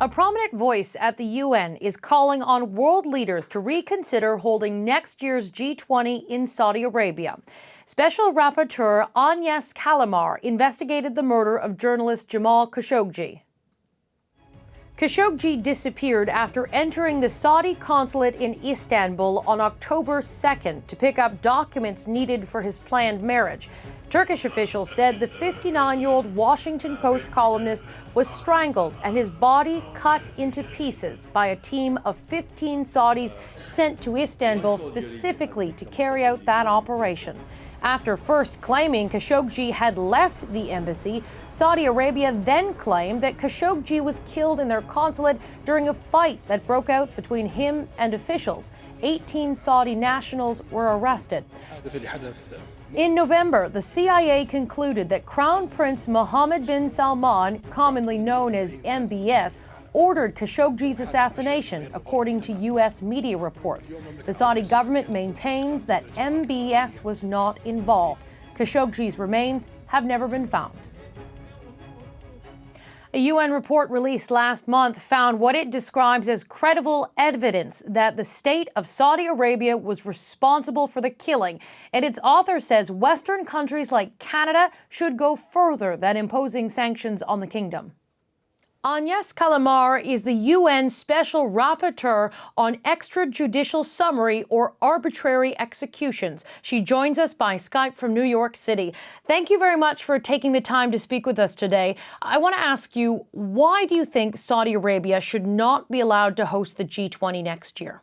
A prominent voice at the UN is calling on world leaders to reconsider holding next year's G20 in Saudi Arabia. Special Rapporteur Agnes Kalamar investigated the murder of journalist Jamal Khashoggi. Khashoggi disappeared after entering the Saudi consulate in Istanbul on October 2nd to pick up documents needed for his planned marriage. Turkish officials said the 59-year-old Washington Post columnist was strangled and his body cut into pieces by a team of 15 Saudis sent to Istanbul specifically to carry out that operation. After first claiming Khashoggi had left the embassy, Saudi Arabia then claimed that Khashoggi was killed in their consulate during a fight that broke out between him and officials. 18 Saudi nationals were arrested. In November, the CIA concluded that Crown Prince Mohammed bin Salman, commonly known as MBS, ordered Khashoggi's assassination, according to U.S. media reports. The Saudi government maintains that MBS was not involved. Khashoggi's remains have never been found. A UN report released last month found what it describes as credible evidence that the state of Saudi Arabia was responsible for the killing. And its author says Western countries like Canada should go further than imposing sanctions on the kingdom. Agnes Kalamar is the UN Special Rapporteur on extrajudicial summary or arbitrary executions. She joins us by Skype from New York City. Thank you very much for taking the time to speak with us today. I want to ask you, why do you think Saudi Arabia should not be allowed to host the G20 next year?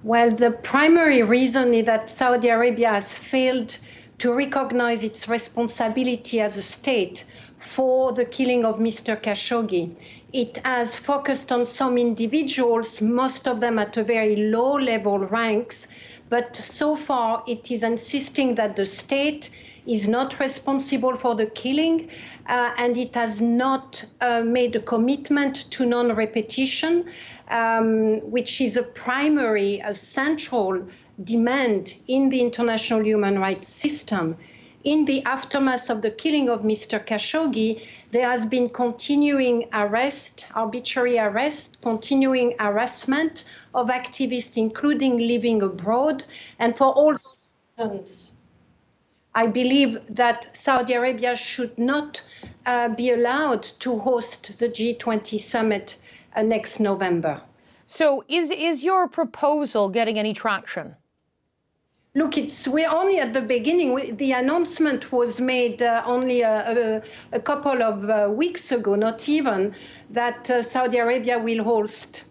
Well, the primary reason is that Saudi Arabia has failed to recognize its responsibility as a state for the killing of Mr. Khashoggi. It has focused on some individuals, most of them at a very low-level ranks, but so far it is insisting that the state is not responsible for the killing, and it has not made a commitment to non-repetition, which is a primary, a central demand in the international human rights system. In the aftermath of the killing of Mr. Khashoggi, there has been continuing arrest, arbitrary arrest, continuing harassment of activists, including living abroad. And for all those reasons, I believe that Saudi Arabia should not be allowed to host the G20 summit next November. So is your proposal getting any traction? Look, we're only at the beginning. The announcement was made only a couple of weeks ago, not even, that Saudi Arabia will host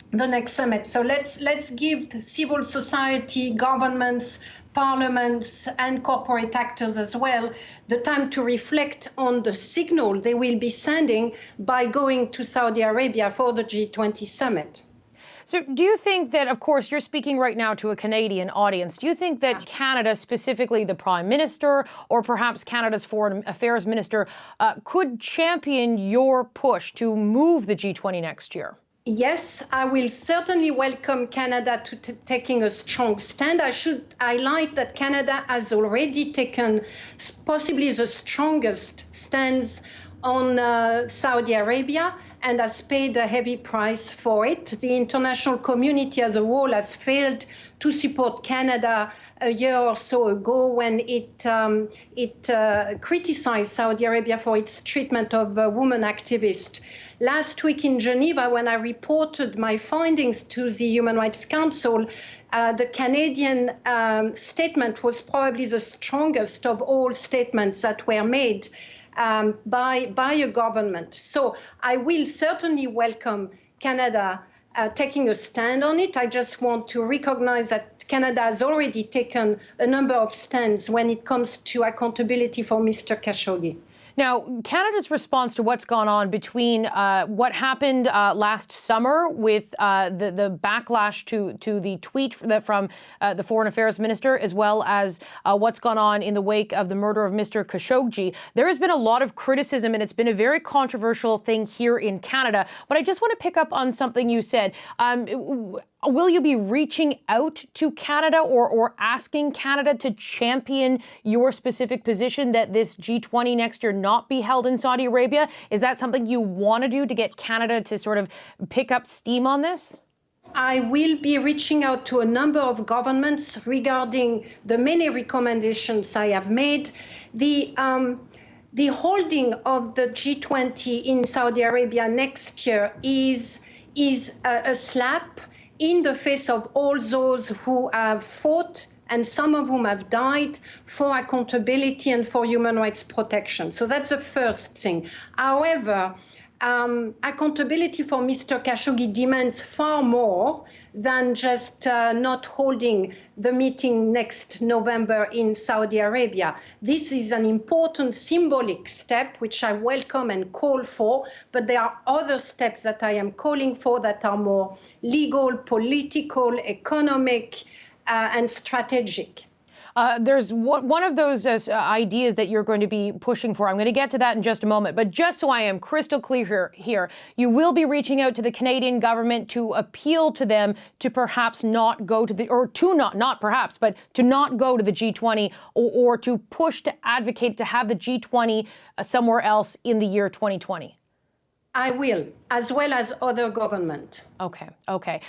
the next summit. So let's give civil society, governments, parliaments, and corporate actors as well the time to reflect on the signal they will be sending by going to Saudi Arabia for the G20 summit. So do you think that, of course, you're speaking right now to a Canadian audience, do you think that Canada, specifically the Prime Minister, or perhaps Canada's Foreign Affairs Minister, could champion your push to move the G20 next year? Yes, I will certainly welcome Canada to taking a strong stand. I should highlight that Canada has already taken possibly the strongest stance on Saudi Arabia and has paid a heavy price for it. The international community as a whole has failed to support Canada a year or so ago when it criticized Saudi Arabia for its treatment of women activists. Last week in Geneva, when I reported my findings to the Human Rights Council, the Canadian statement was probably the strongest of all statements that were made by a government. So I will certainly welcome Canada taking a stand on it. I just want to recognize that Canada has already taken a number of stands when it comes to accountability for Mr. Khashoggi. Now, Canada's response to what's gone on between what happened last summer with the backlash to the tweet from the Foreign Affairs Minister, as well as what's gone on in the wake of the murder of Mr. Khashoggi, there has been a lot of criticism, and it's been a very controversial thing here in Canada. But I just want to pick up on something you said. Will you be reaching out to Canada or asking Canada to champion your specific position that this G20 next year not be held in Saudi Arabia? Is that something you want to do to get Canada to sort of pick up steam on this? I will be reaching out to a number of governments regarding the many recommendations I have made. The holding of the G20 in Saudi Arabia next year is a slap in the face of all those who have fought and some of whom have died for accountability and for human rights protection. So that's the first thing. However, accountability for Mr. Khashoggi demands far more than just not holding the meeting next November in Saudi Arabia. This is an important symbolic step, which I welcome and call for, but there are other steps that I am calling for that are more legal, political, economic, and strategic. There's one of those ideas that you're going to be pushing for. I'm going to get to that in just a moment. But just so I am crystal clear here, you will be reaching out to the Canadian government to appeal to them to perhaps not go to the, or to not perhaps, but to not go to the G20 or to push to advocate to have the G20 somewhere else in the year 2020. I will, as well as other government. Okay.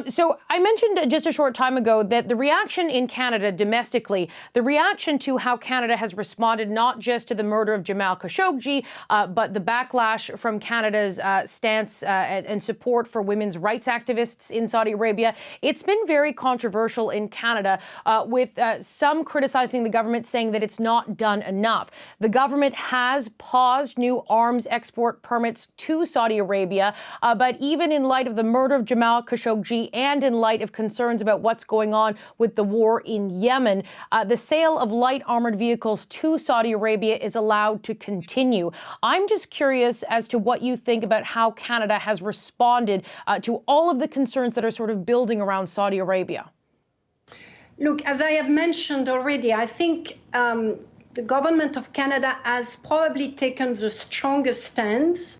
So I mentioned just a short time ago that the reaction in Canada domestically, the reaction to how Canada has responded not just to the murder of Jamal Khashoggi, but the backlash from Canada's stance and support for women's rights activists in Saudi Arabia, it's been very controversial in Canada, with some criticizing the government, saying that it's not done enough. The government has paused new arms export permits to Saudi Arabia, but even in light of the murder of Jamal Khashoggi and in light of concerns about what's going on with the war in Yemen, the sale of light armored vehicles to Saudi Arabia is allowed to continue. I'm just curious as to what you think about how Canada has responded to all of the concerns that are sort of building around Saudi Arabia. Look, as I have mentioned already, I think the government of Canada has probably taken the strongest stance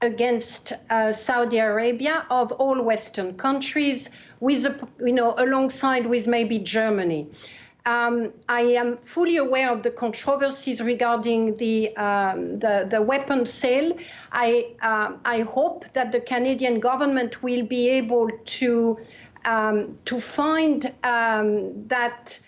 against Saudi Arabia of all Western countries, with alongside with maybe Germany. I am fully aware of the controversies regarding the weapon sale. I hope that the Canadian government will be able to find that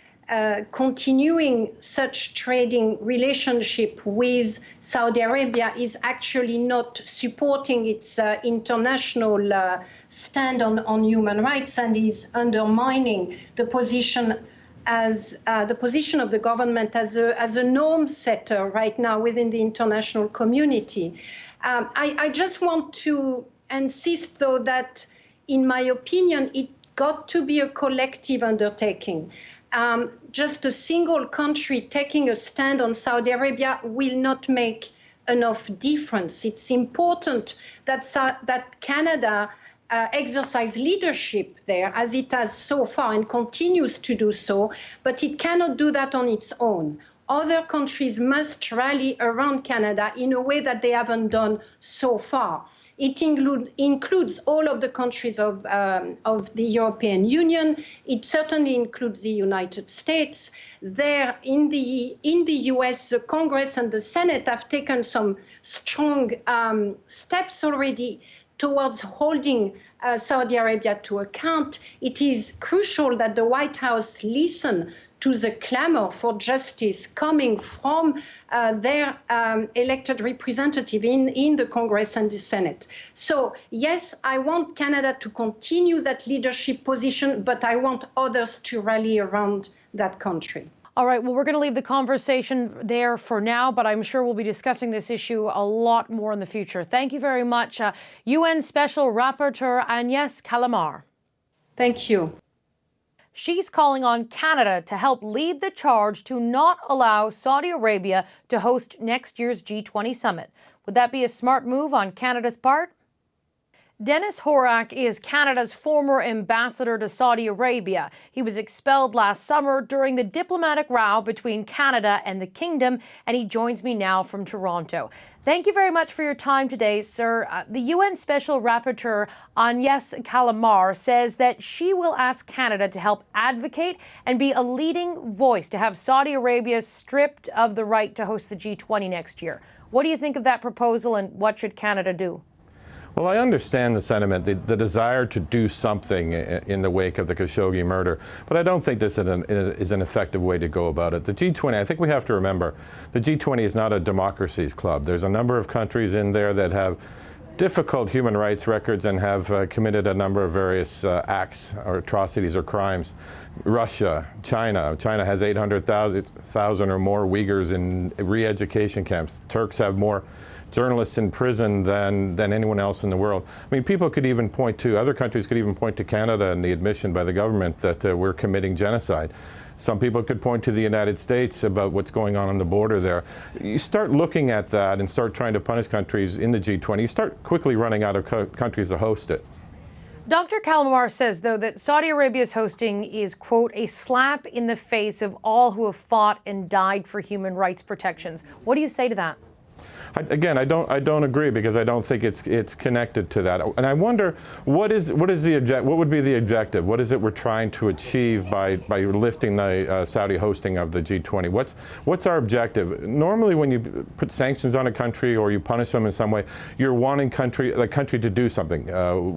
continuing such trading relationship with Saudi Arabia is actually not supporting its international stand on human rights and is undermining the position of the government as a norm setter right now within the international community. I just want to insist, though, that in my opinion, it got to be a collective undertaking. Just a single country taking a stand on Saudi Arabia will not make enough difference. It's important that Canada exercise leadership there, as it has so far and continues to do so, but it cannot do that on its own. Other countries must rally around Canada in a way that they haven't done so far. It includes all of the countries of the European Union. It certainly includes the United States. There in the US, the Congress and the Senate have taken some strong steps already towards holding Saudi Arabia to account. It is crucial that the White House listen to the clamor for justice coming from their elected representative in the Congress and the Senate. So yes, I want Canada to continue that leadership position, but I want others to rally around that country. All right, well, we're going to leave the conversation there for now, but I'm sure we'll be discussing this issue a lot more in the future. Thank you very much, UN Special Rapporteur Agnès Callamard. Thank you. She's calling on Canada to help lead the charge to not allow Saudi Arabia to host next year's G20 summit. Would that be a smart move on Canada's part? Dennis Horak is Canada's former ambassador to Saudi Arabia. He was expelled last summer during the diplomatic row between Canada and the Kingdom, and he joins me now from Toronto. Thank you very much for your time today, sir. The UN Special Rapporteur Agnes Callamard says that she will ask Canada to help advocate and be a leading voice to have Saudi Arabia stripped of the right to host the G20 next year. What do you think of that proposal, and what should Canada do? Well, I understand the sentiment, the desire to do something in the wake of the Khashoggi murder, but I don't think this is an effective way to go about it. The G20, I think we have to remember, the G20 is not a democracies club. There's a number of countries in there that have difficult human rights records and have committed a number of various acts or atrocities or crimes. Russia, China. China has 800,000 or more Uyghurs in re-education camps. Turks have more journalists in prison than anyone else in the world. I mean, people could even point to, other countries could even point to Canada and the admission by the government that we're committing genocide. Some people could point to the United States about what's going on the border there. You start looking at that and start trying to punish countries in the G20, you start quickly running out of countries to host it. Dr. Callamard says, though, that Saudi Arabia's hosting is, quote, a slap in the face of all who have fought and died for human rights protections. What do you say to that? Again, I don't agree, because I don't think it's connected to that. And I wonder what would be the objective? What is it we're trying to achieve by lifting the Saudi hosting of the G20? What's our objective? Normally, when you put sanctions on a country or you punish them in some way, you're wanting the country to do something.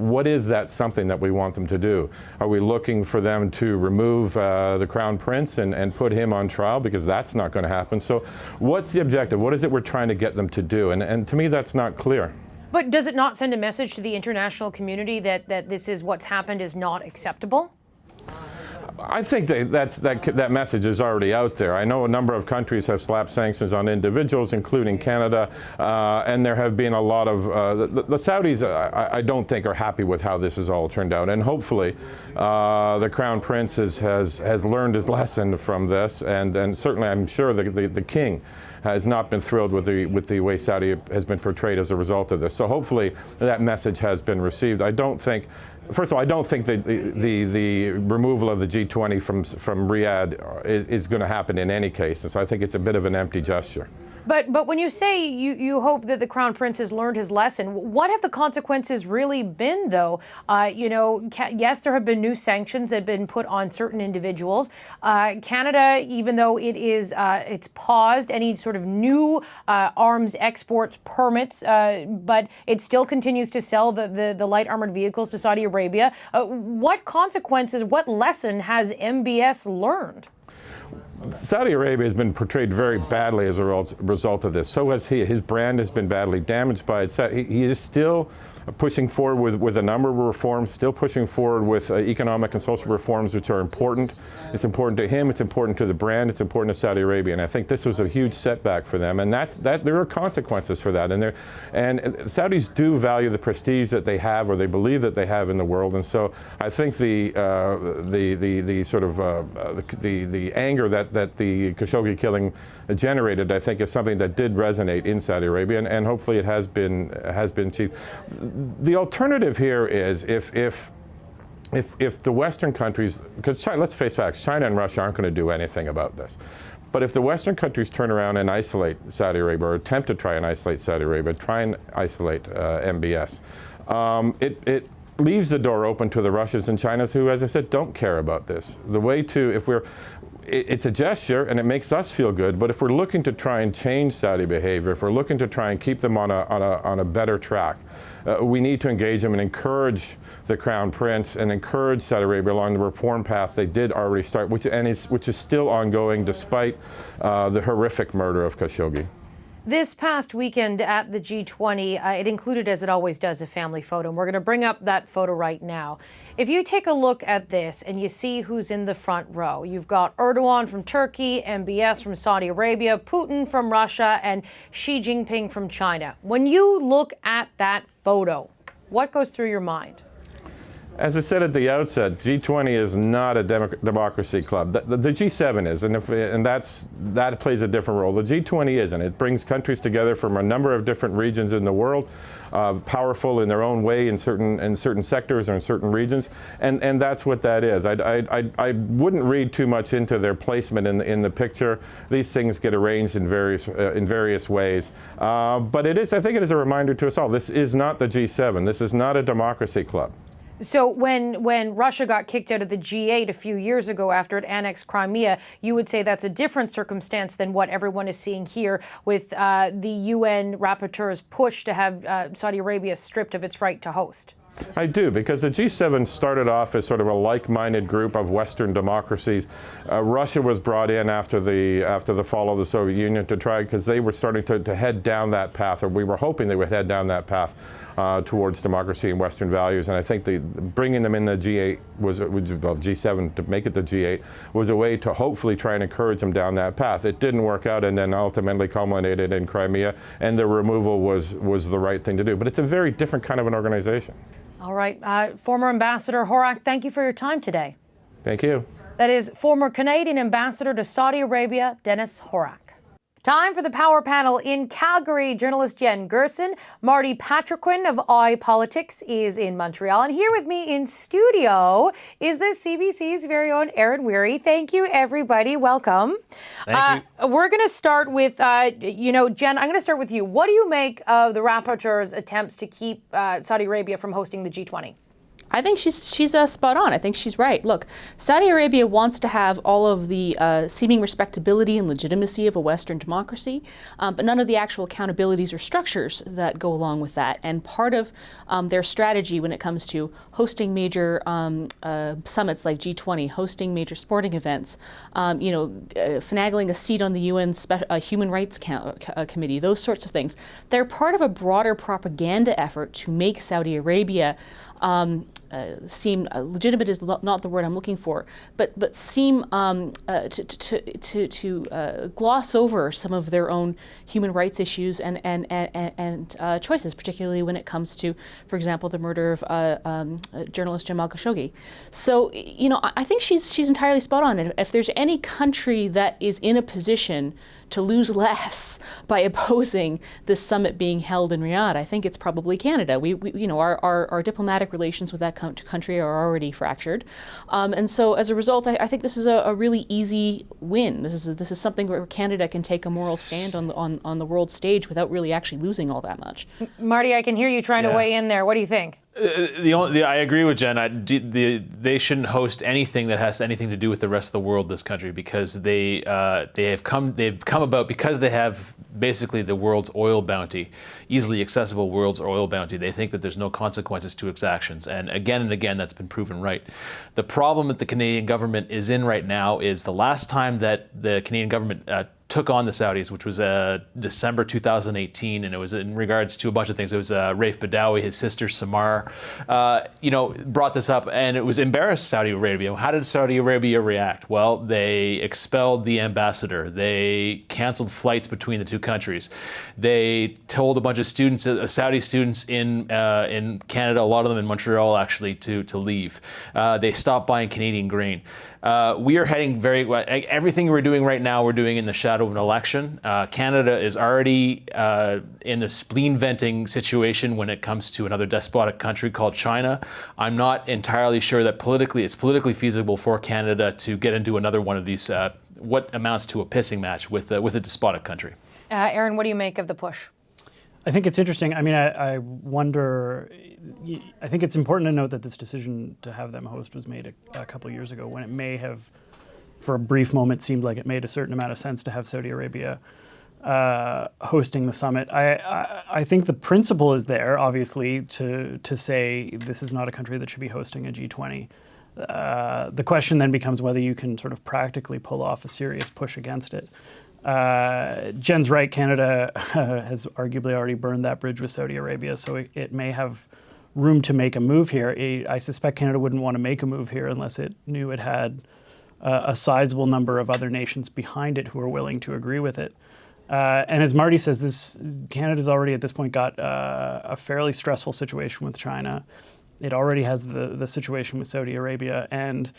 What is that something that we want them to do? Are we looking for them to remove the Crown Prince and put him on trial? Because that's not going to happen. So what's the objective? What is it we're trying to get them to do? And to me, that's not clear. But does it not send a message to the international community that this is what's happened is not acceptable? I think that message is already out there. I know a number of countries have slapped sanctions on individuals, including Canada, and there have been a lot of the Saudis. I don't think are happy with how this has all turned out, and hopefully the Crown Prince has learned his lesson from this, and certainly I'm sure the King has not been thrilled with the way Saudi has been portrayed as a result of this. So hopefully that message has been received. I don't think, first of all, I don't think the removal of the G20 from Riyadh is going to happen in any case. And so I think it's a bit of an empty gesture. But when you say you hope that the Crown Prince has learned his lesson, what have the consequences really been, though? Yes, there have been new sanctions that have been put on certain individuals. Canada, even though it's paused any sort of new arms export permits, but it still continues to sell the light armored vehicles to Saudi Arabia. What consequences, what lesson has MBS learned? Saudi Arabia has been portrayed very badly as a result of this. So has he. His brand has been badly damaged by it. He is still pushing forward with a number of reforms, still pushing forward with economic and social reforms, which are important. It's important to him, it's important to the brand, it's important to Saudi Arabia. And I think this was a huge setback for them. And there are consequences for that. And Saudis do value the prestige that they have, or they believe that they have in the world. And so I think the anger that the Khashoggi killing generated, I think, is something that did resonate in Saudi Arabia, and hopefully it has been achieved. The alternative here is if the Western countries, because let's face facts, China and Russia aren't going to do anything about this. But if the Western countries turn around and isolate Saudi Arabia, or attempt to try and isolate Saudi Arabia, try and isolate MBS, it leaves the door open to the Russians and Chinas who, as I said, don't care about this. The way to, it's a gesture and it makes us feel good, but if we're looking to try and change Saudi behavior, if we're looking to try and keep them on a better track, we need to engage them and encourage the Crown Prince and encourage Saudi Arabia along the reform path they did already start, which is still ongoing despite the horrific murder of Khashoggi. This past weekend at the G20, it included, as it always does, a family photo. And we're going to bring up that photo right now. If you take a look at this and you see who's in the front row, you've got Erdogan from Turkey, MBS from Saudi Arabia, Putin from Russia, and Xi Jinping from China. When you look at that photo, what goes through your mind? As I said at the outset, G20 is not a democracy club. The G7 is, and that plays a different role. The G20 isn't. It brings countries together from a number of different regions in the world. powerful in their own way in certain sectors or in certain regions, and that's what that is. I wouldn't read too much into their placement in the picture. These things get arranged in various ways, but I think it is a reminder to us all. This is not the G7. This is not a democracy club. So when Russia got kicked out of the G8 a few years ago after it annexed Crimea, you would say that's a different circumstance than what everyone is seeing here with the UN rapporteur's push to have Saudi Arabia stripped of its right to host. I do, because the G7 started off as sort of a like-minded group of Western democracies. Russia was brought in after the fall of the Soviet Union to try, because they were starting to head down that path, or we were hoping they would head down that path towards democracy and Western values. And I think bringing them in the G8 G7 to make it the G8 was a way to hopefully try and encourage them down that path. It didn't work out, and then ultimately culminated in Crimea, and the removal was the right thing to do. But it's a very different kind of an organization. All right. Former Ambassador Warrick, thank you for your time today. Thank you. That is former Canadian Ambassador to Saudi Arabia, Dennis Warrick. Time for the Power Panel in Calgary. Journalist Jen Gerson, Marty Patriquin of iPolitics is in Montreal. And here with me in studio is the CBC's very own Erin Weary. Thank you, everybody. Welcome. Thank you. We're going to start with, Jen, I'm going to start with you. What do you make of the rapporteur's attempts to keep Saudi Arabia from hosting the G20? I think she's spot on. I think she's right. Look, Saudi Arabia wants to have all of the seeming respectability and legitimacy of a Western democracy, but none of the actual accountabilities or structures that go along with that. And part of their strategy when it comes to hosting major summits like G20, hosting major sporting events, finagling a seat on the UN Human Rights Committee, those sorts of things, they're part of a broader propaganda effort to make Saudi Arabia seem legitimate is not the word I'm looking for, but seem to gloss over some of their own human rights issues and choices, particularly when it comes to, for example, the murder of journalist Jamal Khashoggi. So, I think she's entirely spot on. And if there's any country that is in a position to lose less by opposing this summit being held in Riyadh, I think it's probably Canada. Our diplomatic relations with that country are already fractured, and so as a result, I think this is a really easy win. This is something where Canada can take a moral stand on the world stage without really actually losing all that much. Marty, I can hear you trying to weigh in there. What do you think? I agree with Jen. They shouldn't host anything that has anything to do with the rest of the world. This country, because they've come about because they have basically the world's oil bounty, easily accessible world's oil bounty. They think that there's no consequences to its actions, and again that's been proven right. The problem that the Canadian government is in right now is the last time that the Canadian government took on the Saudis, which was December 2018, and it was in regards to a bunch of things. It was Raif Badawi, his sister Samar, brought this up, and it was embarrassed Saudi Arabia. How did Saudi Arabia react? Well, they expelled the ambassador. They canceled flights between the two countries. They told a bunch of students, Saudi students in Canada, a lot of them in Montreal actually, to leave. They stopped buying Canadian grain. We are heading everything we're doing right now, we're doing in the shadow of an election. Canada is already in a spleen-venting situation when it comes to another despotic country called China. I'm not entirely sure that it's politically feasible for Canada to get into another one of these, what amounts to a pissing match with a despotic country. Erin, what do you make of the push? I think it's interesting. I mean, I wonder, I think it's important to note that this decision to have them host was made a couple of years ago, when it may have, for a brief moment, seemed like it made a certain amount of sense to have Saudi Arabia hosting the summit. I think the principle is there, obviously, to say this is not a country that should be hosting a G20. The question then becomes whether you can sort of practically pull off a serious push against it. Jen's right, Canada has arguably already burned that bridge with Saudi Arabia, so it may have room to make a move here. I suspect Canada wouldn't want to make a move here unless it knew it had a sizable number of other nations behind it who are willing to agree with it. And as Marty says, Canada's already at this point got a fairly stressful situation with China. It already has the situation with Saudi Arabia, and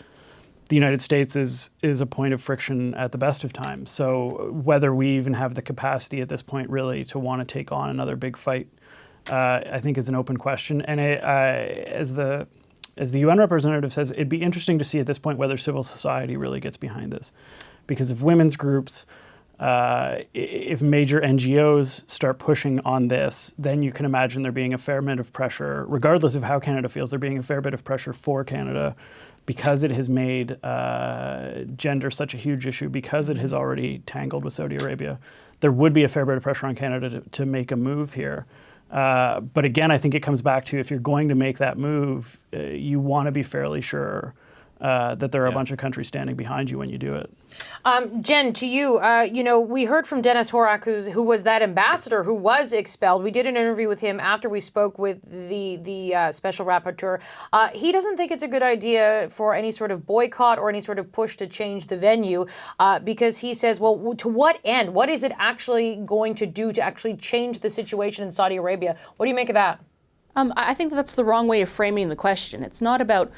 the United States is a point of friction at the best of times. So whether we even have the capacity at this point really to want to take on another big fight I think is an open question. And as the UN representative says, it'd be interesting to see at this point whether civil society really gets behind this. Because if women's groups, if major NGOs start pushing on this, then you can imagine there being a fair bit of pressure, regardless of how Canada feels, there being a fair bit of pressure for Canada because it has made gender such a huge issue, because it has already tangled with Saudi Arabia. There would be a fair bit of pressure on Canada to make a move here. But again, I think it comes back to, if you're going to make that move, you want to be fairly sure that there are a bunch of countries standing behind you when you do it. Jen, to you, we heard from Dennis Horak, who was that ambassador who was expelled. We did an interview with him after we spoke with the special rapporteur. He doesn't think it's a good idea for any sort of boycott or any sort of push to change the venue, because he says, well, to what end? What is it actually going to do to actually change the situation in Saudi Arabia? What do you make of that? I think that's the wrong way of framing the question. It's not about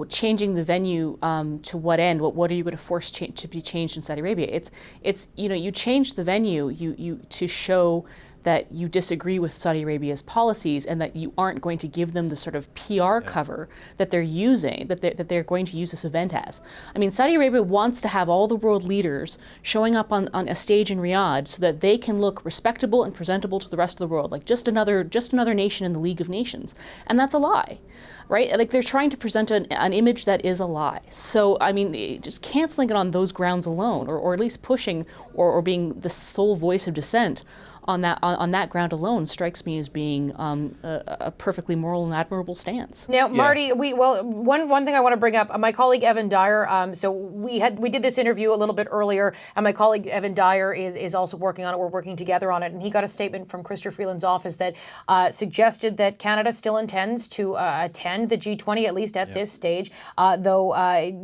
changing the venue to what end. What are you going to force to be changed in Saudi Arabia? It's you change the venue you to show that you disagree with Saudi Arabia's policies and that you aren't going to give them the sort of PR cover that they're using, that they're going to use this event as. I mean, Saudi Arabia wants to have all the world leaders showing up on a stage in Riyadh so that they can look respectable and presentable to the rest of the world, like just another nation in the League of Nations. And that's a lie, right? Like, they're trying to present an image that is a lie. So, I mean, just canceling it on those grounds alone, or at least pushing or being the sole voice of dissent on that ground alone, strikes me as being a perfectly moral and admirable stance. Now, Marty, one thing I want to bring up, my colleague Evan Dyer. So we did this interview a little bit earlier, and my colleague Evan Dyer is also working on it. We're working together on it, and he got a statement from Chrystia Freeland's office that suggested that Canada still intends to attend the G20, at least at this stage. Though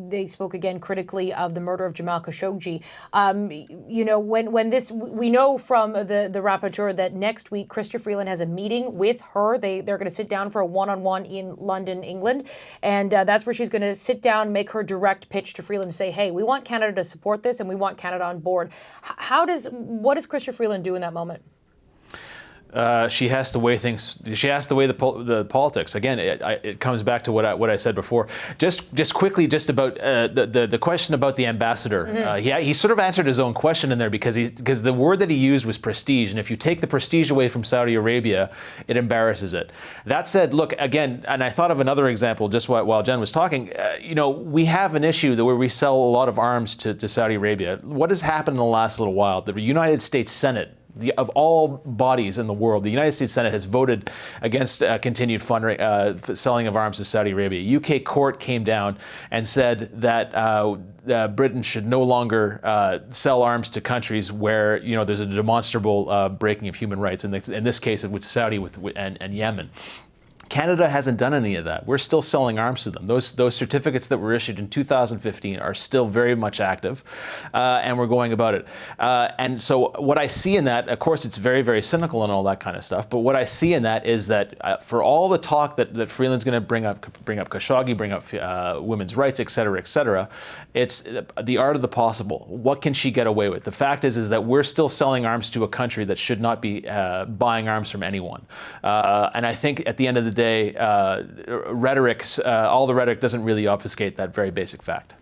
they spoke again critically of the murder of Jamal Khashoggi. When this, we know from the rapporteur that next week Chrystia Freeland has a meeting with her. They're going to sit down for a one-on-one in London, England, and that's where she's going to sit down, make her direct pitch to Freeland, and say, hey, we want Canada to support this and we want Canada on board. What does Chrystia Freeland do in that moment? She has to weigh things. She has to weigh the politics. Again, it comes back to what I said before. Just quickly, just about the question about the ambassador. Mm-hmm. He sort of answered his own question in there, because the word that he used was prestige, and if you take the prestige away from Saudi Arabia, it embarrasses it. That said, look again, and I thought of another example just while Jen was talking. We have an issue where we sell a lot of arms to Saudi Arabia. What has happened in the last little while? The United States Senate, of all bodies in the world, the United States Senate has voted against continued selling of arms to Saudi Arabia. UK court came down and said that Britain should no longer sell arms to countries where there's a demonstrable breaking of human rights. In this case, with Saudi and Yemen. Canada hasn't done any of that. We're still selling arms to them. Those certificates that were issued in 2015 are still very much active, and we're going about it. And so what I see in that, of course, it's very, very cynical and all that kind of stuff, but what I see in that is that for all the talk that Freeland's going to bring up Khashoggi, bring up women's rights, et cetera, it's the art of the possible. What can she get away with? The fact is that we're still selling arms to a country that should not be buying arms from anyone. And I think at the end of the day, all the rhetoric doesn't really obfuscate that very basic fact.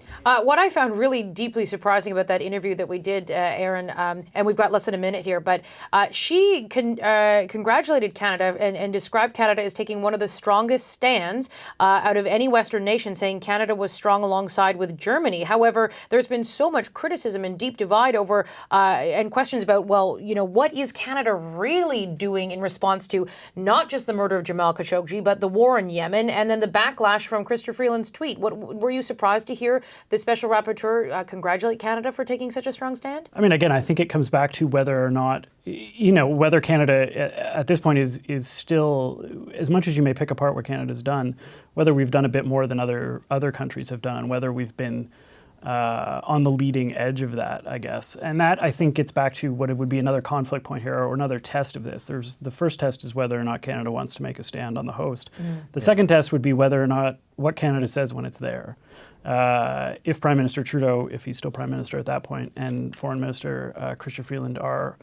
What I found really deeply surprising about that interview that we did, Aaron, and we've got less than a minute here, but she congratulated Canada and described Canada as taking one of the strongest stands out of any Western nation, saying Canada was strong alongside with Germany. However, there's been so much criticism and deep divide over and questions about, what is Canada really doing in response to not just the murder of Jamal Khashoggi, but the war in Yemen, and then the backlash from Chrystia Freeland's tweet. Were you surprised to hear the special rapporteur congratulate Canada for taking such a strong stand? I mean, again, I think it comes back to whether or not, whether Canada at this point is still, as much as you may pick apart what Canada's done, whether we've done a bit more than other countries have done, whether we've been on the leading edge of that, I guess. And that, I think, gets back to what it would be another conflict point here, or another test of this. The first test is whether or not Canada wants to make a stand on the host. The second test would be whether or not what Canada says when it's there. If Prime Minister Trudeau, if he's still Prime Minister at that point, and Foreign Minister Chrystia Freeland are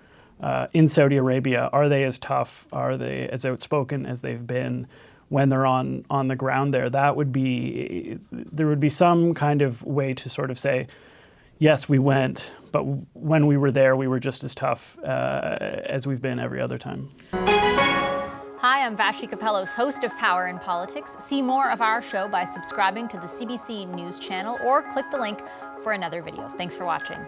in Saudi Arabia, are they as tough, are they as outspoken as they've been when they're on the ground there? There would be some kind of way to sort of say, yes, we went, but when we were there, we were just as tough as we've been every other time. Hi, I'm Vashi Capellos, host of Power in Politics. See more of our show by subscribing to the CBC News channel or click the link for another video. Thanks for watching.